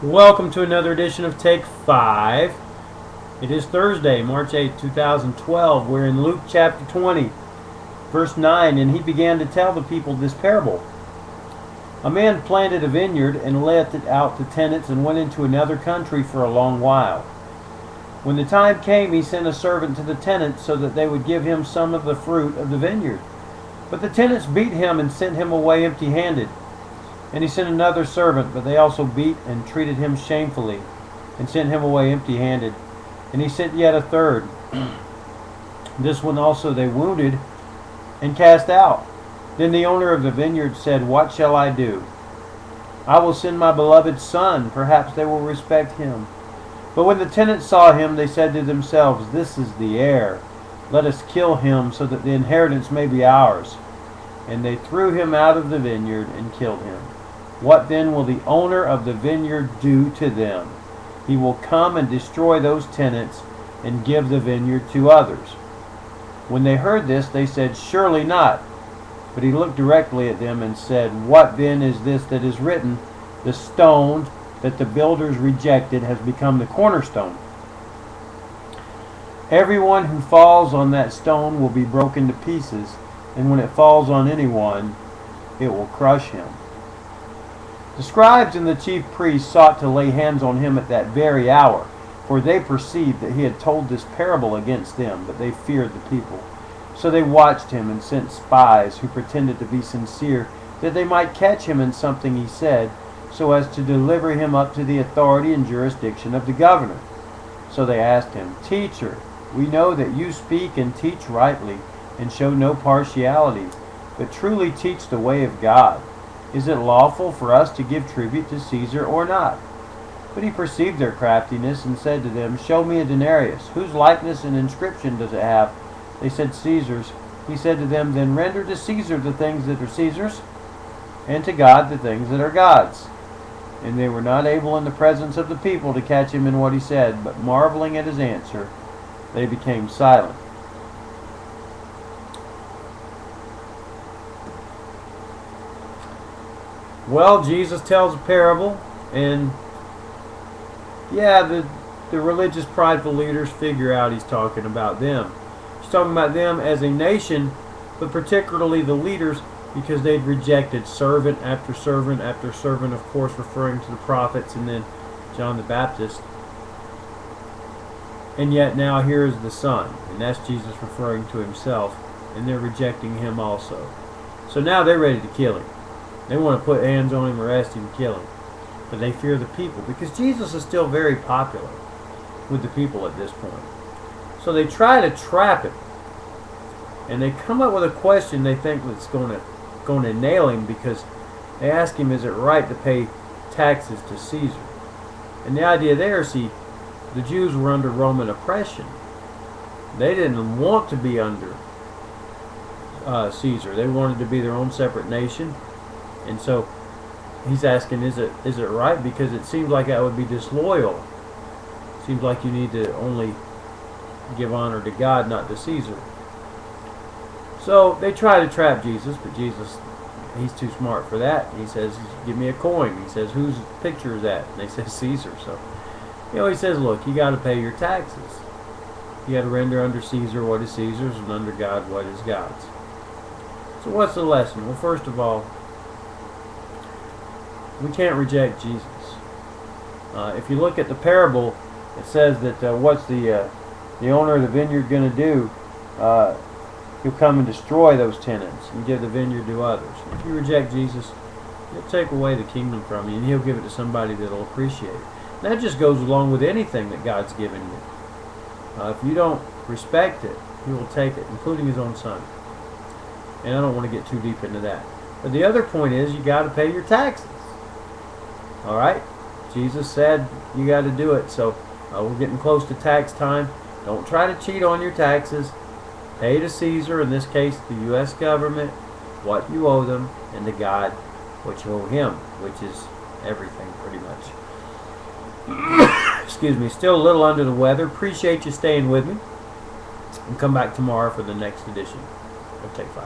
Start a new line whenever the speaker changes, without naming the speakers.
Welcome to another edition of Take 5. It is Thursday, March 8, 2012. We're in Luke chapter 20, verse 9, and he began to tell the people this parable. A man planted a vineyard and let it out to tenants and went into another country for a long while. When the time came, he sent a servant to the tenants so that they would give him some of the fruit of the vineyard. But the tenants beat him and sent him away empty-handed. And he sent another servant, but they also beat and treated him shamefully, and sent him away empty-handed. And he sent yet a third. This one also they wounded and cast out. Then the owner of the vineyard said, "What shall I do? I will send my beloved son. Perhaps they will respect him." But when the tenants saw him, they said to themselves, "This is the heir. Let us kill him, so that the inheritance may be ours." And they threw him out of the vineyard and killed him. What then will the owner of the vineyard do to them? He will come and destroy those tenants and give the vineyard to others. When they heard this, they said, "Surely not." But he looked directly at them and said, "What then is this that is written? The stone that the builders rejected has become the cornerstone. Everyone who falls on that stone will be broken to pieces, and when it falls on anyone, it will crush him." The scribes and the chief priests sought to lay hands on him at that very hour, for they perceived that he had told this parable against them, but they feared the people. So they watched him and sent spies who pretended to be sincere, that they might catch him in something he said, so as to deliver him up to the authority and jurisdiction of the governor. So they asked him, "Teacher, we know that you speak and teach rightly, and show no partiality, but truly teach the way of God. Is it lawful for us to give tribute to Caesar or not?" But he perceived their craftiness and said to them, "Show me a denarius. Whose likeness and inscription does it have?" They said, "Caesar's." He said to them, "Then render to Caesar the things that are Caesar's, and to God the things that are God's." And they were not able in the presence of the people to catch him in what he said, but marveling at his answer, they became silent. Well, Jesus tells a parable, and the religious prideful leaders figure out he's talking about them. He's talking about them as a nation, but particularly the leaders, because they'd rejected servant after servant after servant, of course referring to the prophets and then John the Baptist. And yet now here is the Son, and that's Jesus referring to himself, and they're rejecting him also. So now they're ready to kill him. They want to put hands on him, arrest him, kill him. But they fear the people, because Jesus is still very popular with the people at this point. So they try to trap him. And they come up with a question they think that's going to nail him, because they ask him, is it right to pay taxes to Caesar? And the idea there, see, the Jews were under Roman oppression. They didn't want to be under Caesar. They wanted to be their own separate nation. And so he's asking, is it right? Because it seems like that would be disloyal. It seems like you need to only give honor to God, not to Caesar. So they try to trap Jesus, but Jesus, he's too smart for that. He says, "Give me a coin." He says, "Whose picture is that?" And they say, "Caesar." So, he says, look, you got to pay your taxes. You got to render under Caesar what is Caesar's, and under God what is God's. So what's the lesson? Well, first of all, we can't reject Jesus. If you look at the parable, it says that what's the owner of the vineyard going to do? He'll come and destroy those tenants and give the vineyard to others. If you reject Jesus, he'll take away the kingdom from you, and he'll give it to somebody that will appreciate it. And that just goes along with anything that God's given you. If you don't respect it, he will take it, including his own son. And I don't want to get too deep into that. But the other point is, you got to pay your taxes. Alright? Jesus said you got to do it. So we're getting close to tax time. Don't try to cheat on your taxes. Pay to Caesar, in this case the U.S. government, what you owe them, and to God what you owe him, which is everything pretty much. Excuse me, still a little under the weather. Appreciate you staying with me. And come back tomorrow for the next edition of Take 5.